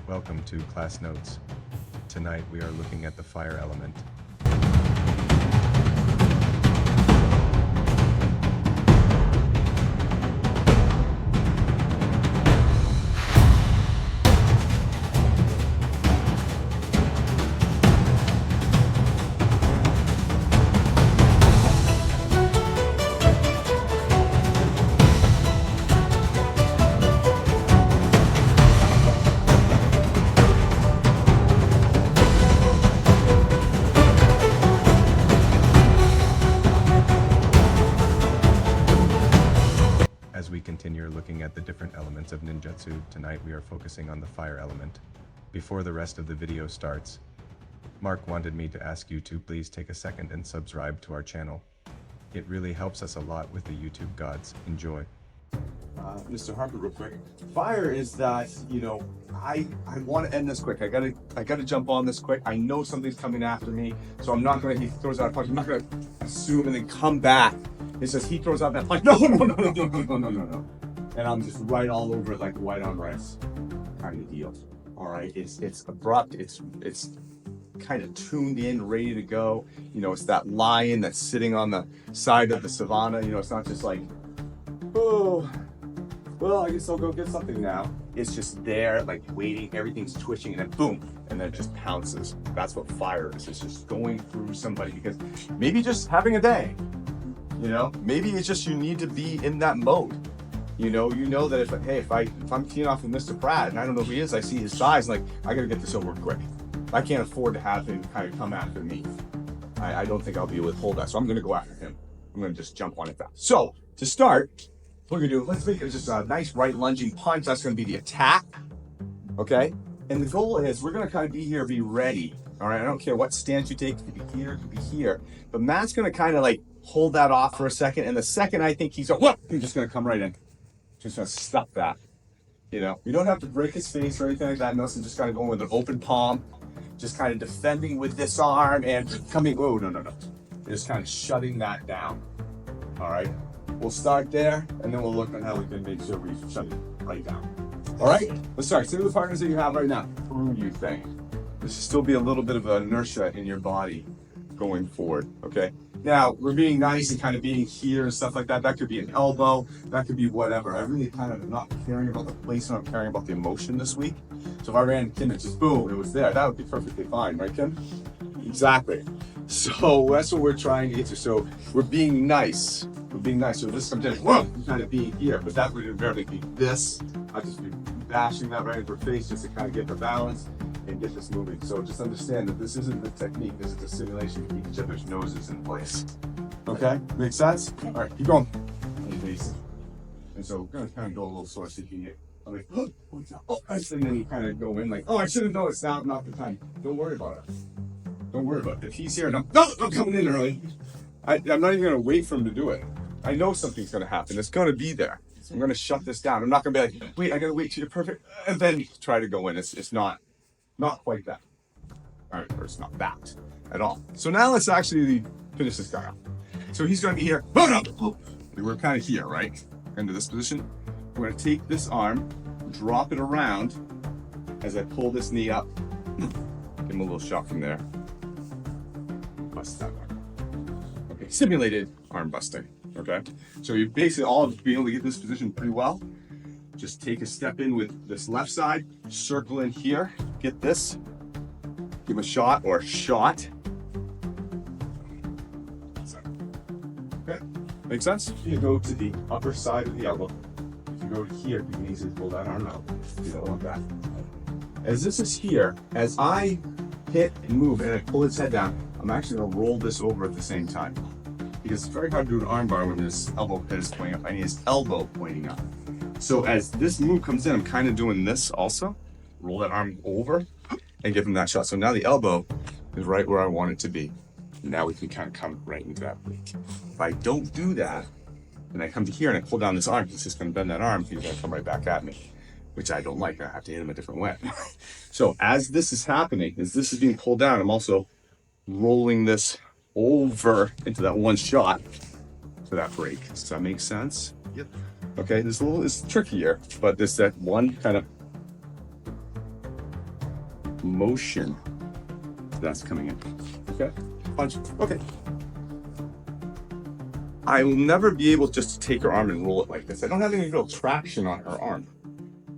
Welcome to Class Notes. Tonight we are looking at the fire element. As we continue looking at the different elements of ninjutsu, tonight we are focusing on the fire element. Before the rest of the video starts, Mark wanted me to ask you to please take a second and subscribe to our channel. It really helps us a lot with the YouTube gods. Enjoy. Mr. Harper, real quick. Fire is that, I want to end this quick. I gotta jump on this quick. I know something's coming after me, so I'm not gonna, he throws out a punch, I'm not gonna assume and then come back. It says he throws out that punch. No. And I'm just right all over it like white on rice kind of deal. All right, it's abrupt, it's kind of tuned in, ready to go. It's that lion that's sitting on the side of the savannah. It's not just like, oh, well, I guess I'll go get something now. It's just there, like waiting, everything's twitching, and then boom, and then it just pounces. That's what fire is. It's just going through somebody because maybe just having a day, maybe it's just you need to be in that mode. You know that if I'm teeing off with Mr. Pratt and I don't know who he is, I see his size, like, I gotta get this over quick. I can't afford to have him kind of come after me. I don't think I'll be able to hold that, so I'm gonna go after him. I'm gonna just jump on it fast. So, to start, what we're gonna do, let's make it just a nice right lunging punch. That's gonna be the attack, okay? And the goal is we're gonna kind of be ready, all right? I don't care what stance you take, it could be here, it could be here. But Matt's gonna kind of like hold that off for a second, and the second I think he's, whoop, I'm just gonna come right in. Just gonna stop that, You don't have to break his face or anything like that. Nelson just kind of going with an open palm, just kind of defending with this arm and coming, whoa, no. Just kind of shutting that down, all right? We'll start there, and then we'll look at how we can make sure we shut it right down. All right, let's start. Consider the partners that you have right now. Through you thing. There should still be a little bit of inertia in your body going forward, okay? Now, we're being nice and kind of being here and stuff like that. That could be an elbow. That could be whatever. I really kind of am not caring about the placement. I'm caring about the emotion this week. So if I ran Kim and just boom, it was there. That would be perfectly fine, right, Kim? Exactly. So that's what we're trying to get to. So we're being nice. We're being nice. So this comes in, whoa, kind of being here. But that would invariably be this. I'd just be bashing that right into her face just to kind of get the balance and get this moving. So just understand that this isn't the technique, this is the simulation to keep each other's noses in place. Okay, makes sense? All right, keep going. And so we're gonna kind of go a little slower so you can get, I'm like, oh, and then you kind of go in like, oh, I should have noticed, now, not the time. Don't worry about it. Don't worry about it. If he's here, no, I'm coming in early. I'm not even gonna wait for him to do it. I know something's gonna happen, it's gonna be there. I'm gonna shut this down. I'm not gonna be like, wait, I gotta wait till you're perfect, and then try to go in. It's not quite that. All right, or it's not that at all. So now let's actually finish this guy off. So he's gonna be here. We're kind of here, right? Into this position. We're gonna take this arm, drop it around as I pull this knee up. Give him a little shot from there. Bust that arm. Okay, simulated arm busting. Okay, so you basically all be able to get this position pretty well. Just take a step in with this left side, circle in here, get this, give him a shot or shot. Okay, make sense? You go to the upper side of the elbow. If you go to here, you can easily pull that arm out. You don't want that. As this is here, as I hit and move and I pull his head down, I'm actually gonna roll this over at the same time. Because it's very hard to do an arm bar when his elbow head is pointing up. I need his elbow pointing up. So as this move comes in, I'm kind of doing this also. Roll that arm over and give him that shot. So now the elbow is right where I want it to be. Now we can kind of come right into that break. If I don't do that, and I come to here and I pull down this arm, it's just going to bend that arm, he's going to come right back at me, which I don't like. I have to hit him a different way. So as this is happening, as this is being pulled down, I'm also rolling this over into that one shot for that break. Does that make sense? Yep. Okay, it's trickier, but this that one kind of motion that's coming in. Okay, punch. Okay. I will never be able just to take her arm and roll it like this. I don't have any real traction on her arm.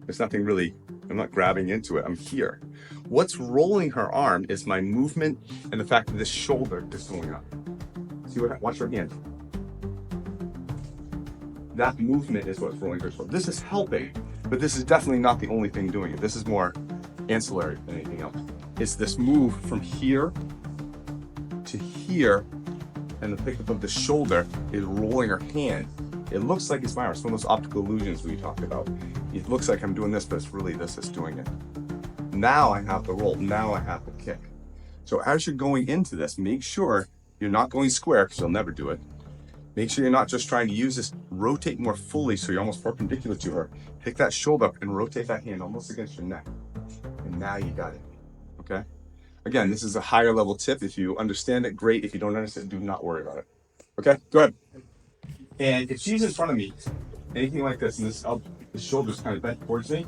There's nothing really, I'm not grabbing into it. I'm here. What's rolling her arm is my movement and the fact that this shoulder is going up. See what? Watch her hand. That movement is what's rolling her shoulder. This is helping, but this is definitely not the only thing doing it. This is more ancillary than anything else. It's this move from here to here, and the pickup of the shoulder is rolling her hand. It looks like it's my arm. It's one of those optical illusions we talked about. It looks like I'm doing this, but it's really this that's doing it. Now I have the roll. Now I have the kick. So as you're going into this, make sure you're not going square, because you'll never do it. Make sure you're not just trying to use this. Rotate more fully so you're almost perpendicular to her. Pick that shoulder up and rotate that hand almost against your neck. And now you got it. Okay? Again, this is a higher level tip. If you understand it, great. If you don't understand, do not worry about it. Okay? Go ahead. And if she's in front of me, anything like this, and the shoulder's kind of bent towards me,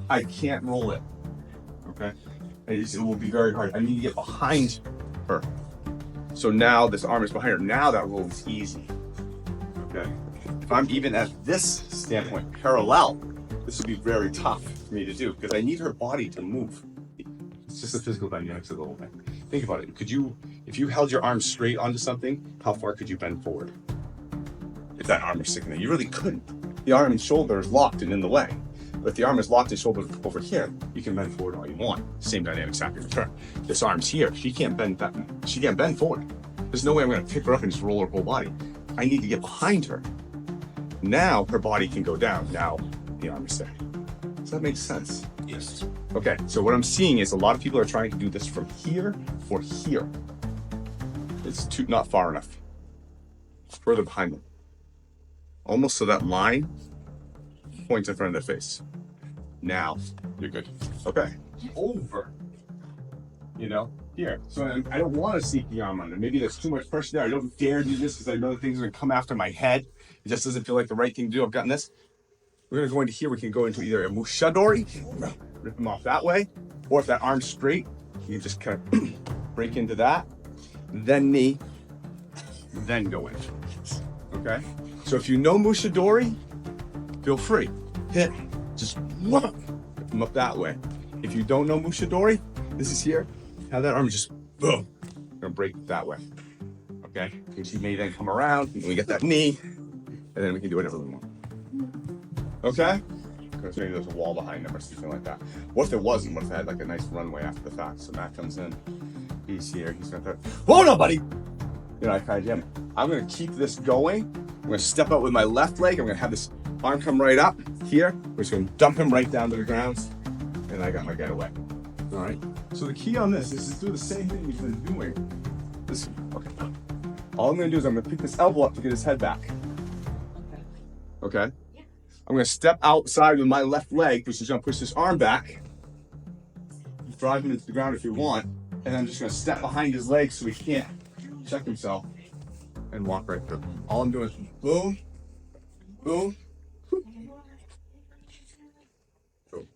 I can't roll it. Okay? It will be very hard. I need to get behind her. So now this arm is behind her. Now that roll is easy. Okay? If I'm even at this standpoint, parallel, this would be very tough for me to do because I need her body to move. It's just the physical dynamics of the whole thing. Think about it. If you held your arm straight onto something, how far could you bend forward? If that arm was sticking there, you really couldn't. The arm and shoulder is locked and in the way. But if the arm is locked and shoulder over here, you can bend forward all you want. Same dynamics happen in return. This arm's here. She can't bend that. She can't bend forward. There's no way I'm going to pick her up and just roll her whole body. I need to get behind her. Now her body can go down. Now the arm is there. Does that make sense? Yes. Okay, so what I'm seeing is a lot of people are trying to do this from here or here. It's not far enough. Further behind them. Almost so that line points in front of their face. Now you're good. Okay. Over. You know, here. So I don't want to seek the arm under. Maybe there's too much pressure there. I don't dare do this because I know things are going to come after my head. It just doesn't feel like the right thing to do. I've gotten this. We're going to go into here. We can go into either a mushadori, rip them off that way, or if that arm's straight, you can just kind of break into that, then knee, then go in. Okay? So if you know mushadori, feel free. Hit, just rip them up that way. If you don't know mushadori, this is here, have that arm just boom. We're gonna break that way. Okay? And she may then come around, and we get that knee, and then we can do whatever we want. Okay? Because maybe there's a wall behind them or something like that. What if there wasn't? What if I had like a nice runway after the fact? So Matt comes in, he's here, he's gonna throw, oh no, buddy! You know, I kind of jam it. I'm gonna keep this going. I'm gonna step out with my left leg. I'm gonna have this arm come right up here. We're just gonna dump him right down to the ground. And I got my getaway. All right? So the key on this is to do the same thing we've been doing. This, okay. All I'm gonna do is I'm gonna pick this elbow up to get his head back. Okay? I'm gonna step outside with my left leg, which is gonna push this arm back. Drive him into the ground if you want. And I'm just gonna step behind his leg so he can't check himself and walk right through. All I'm doing is boom, boom, boom.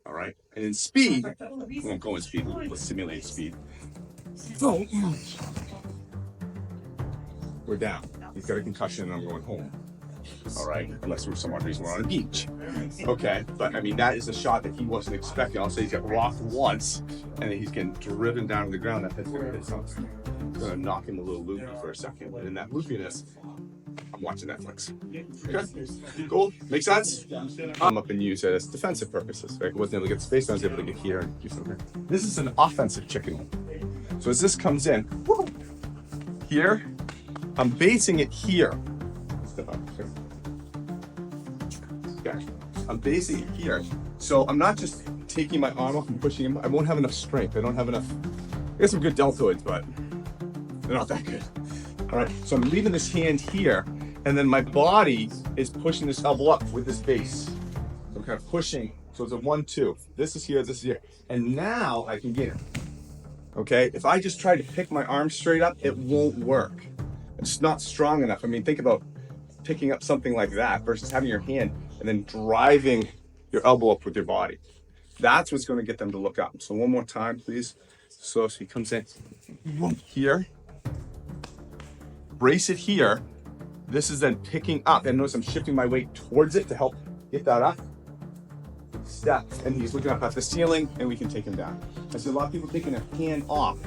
All right, and in speed, we won't go in speed, let's simulate speed. Boom. We're down. He's got a concussion and I'm going home. All right, unless for some odd reason we're on a beach. Okay, but I mean, that is a shot that he wasn't expecting. I'll say he's got rocked once and then he's getting driven down to the ground. That head's gonna hit something. It's gonna knock him a little loopy for a second. And in that loopiness, I'm watching Netflix. Okay, cool, makes sense? I'm up and use it as defensive purposes, right? I wasn't able to get space, I was able to get here and do something. This is an offensive chicken. So as this comes in, woo, here, I'm basing it here. Step up. Okay, I'm basing it here. So I'm not just taking my arm off and pushing him. I won't have enough strength. I don't have enough. I got some good deltoids, but they're not that good. All right, so I'm leaving this hand here, and then my body is pushing this elbow up with this base. So I'm kind of pushing. So it's a 1-2. This is here, this is here. And now I can get him. Okay, if I just try to pick my arm straight up, it won't work. It's not strong enough. I mean, think about picking up something like that versus having your hand and then driving your elbow up with your body. That's what's going to get them to look up. So one more time, please. So he comes in here, brace it here. This is then picking up, and notice I'm shifting my weight towards it to help get that up. Step, and he's looking up at the ceiling, and we can take him down. I see a lot of people taking their hand off,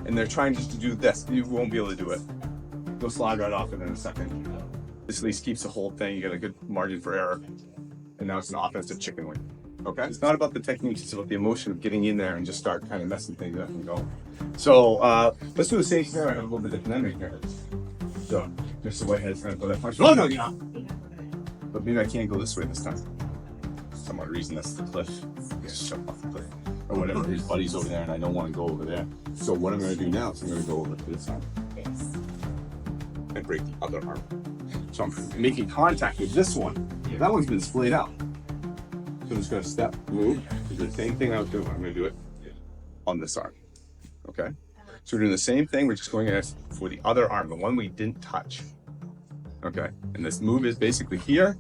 and they're trying just to do this. You won't be able to do it. They'll slide right off it in a second. This at least keeps the whole thing. You get a good margin for error, and now it's an offensive chicken wing. Okay, it's not about the technique, it's about the emotion of getting in there and just start kind of messing things up and going. So let's do the same thing. I have a little bit of dynamic here. So just the white head's trying to put that punch. Oh no, yeah. But maybe I can't go this way this time. For some odd reason, that's the cliff. Just jump off the cliff or whatever. His buddy's over there, and I don't want to go over there. So what I'm going to do now is I'm going to go over to this side and break the other arm. So I'm making contact with this one. That one's been splayed out. So I'm just going to step, move, do the same thing I was doing. I'm going to do it on this arm. Okay? So we're doing the same thing. We're just going as for the other arm, the one we didn't touch. Okay? And this move is basically here.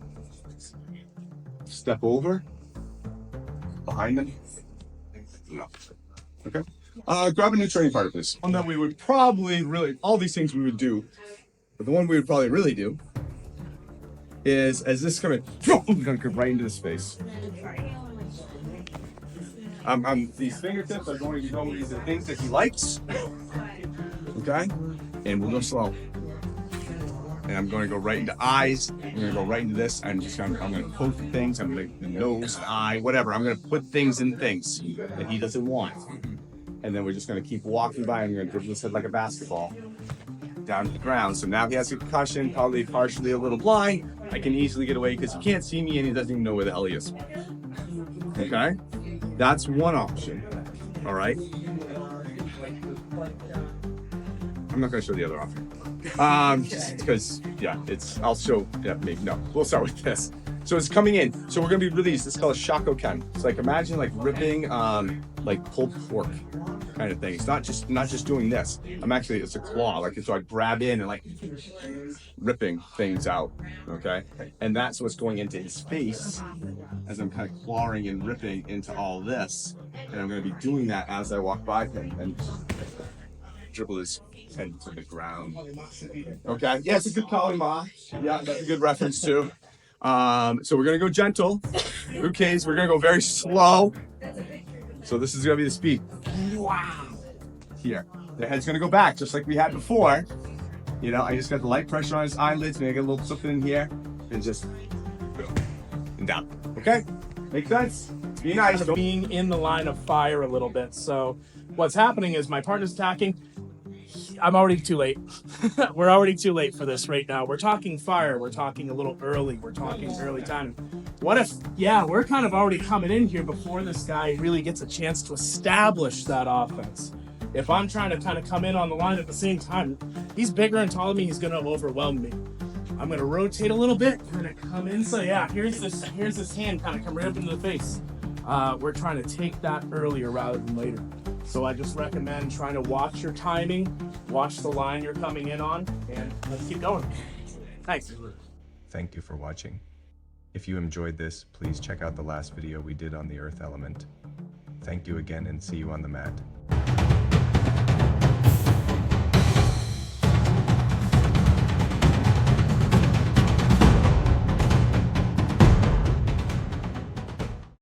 Step over. Behind them. No. Okay? Grab a new training partner, please. One that we would probably really, all these things we would do, but the one we would probably really do is as this coming, I'm gonna go right into his face. These fingertips are going to go these are things that he likes. Okay? And we'll go slow. And I'm going to go right into eyes. I'm going to go right into this. I'm going to poke things. I'm going to nose, eye, whatever. I'm going to put things in things that he doesn't want. And then we're just going to keep walking by. I'm going to dribble his head like a basketball down to the ground. So now he has a concussion, probably partially a little blind. I can easily get away because he can't see me and he doesn't even know where the hell he is. Okay? That's one option. All right? I'm not going to show the other option. Because, yeah, I'll show, yeah, maybe, no. We'll start with this. So it's coming in. So we're going to be released. It's called a shakoken. It's like, imagine like ripping, like pulled pork kind of thing. It's not just doing this. It's a claw. Like, so I grab in and like ripping things out. Okay. And that's what's going into his face as I'm kind of clawing and ripping into all this. And I'm going to be doing that as I walk by him and dribble his head to the ground. Okay. Yeah, it's a good calling, Ma. Yeah, that's a good reference too. So we're gonna go gentle. Okay, so we're gonna go very slow. So this is gonna be the speed. Wow. Here. The head's gonna go back just like we had before. You know, I just got the light pressure on his eyelids, maybe I get a little something in here, and just boom. And down. Okay? Make sense? Be nice. Being in the line of fire a little bit. So what's happening is my partner's attacking. I'm already too late. We're already too late for this right now. We're talking fire. We're talking a little early. We're talking early time. What if, yeah, we're kind of already coming in here before this guy really gets a chance to establish that offense. If I'm trying to kind of come in on the line at the same time, he's bigger and taller than me. He's going to overwhelm me. I'm going to rotate a little bit. I'm going to come in. So yeah, here's this hand kind of come right up into the face. We're trying to take that earlier rather than later. So I just recommend trying to watch your timing, watch the line you're coming in on, and let's keep going. Thanks. Thank you for watching. If you enjoyed this, please check out the last video we did on the earth element. Thank you again and see you on the mat.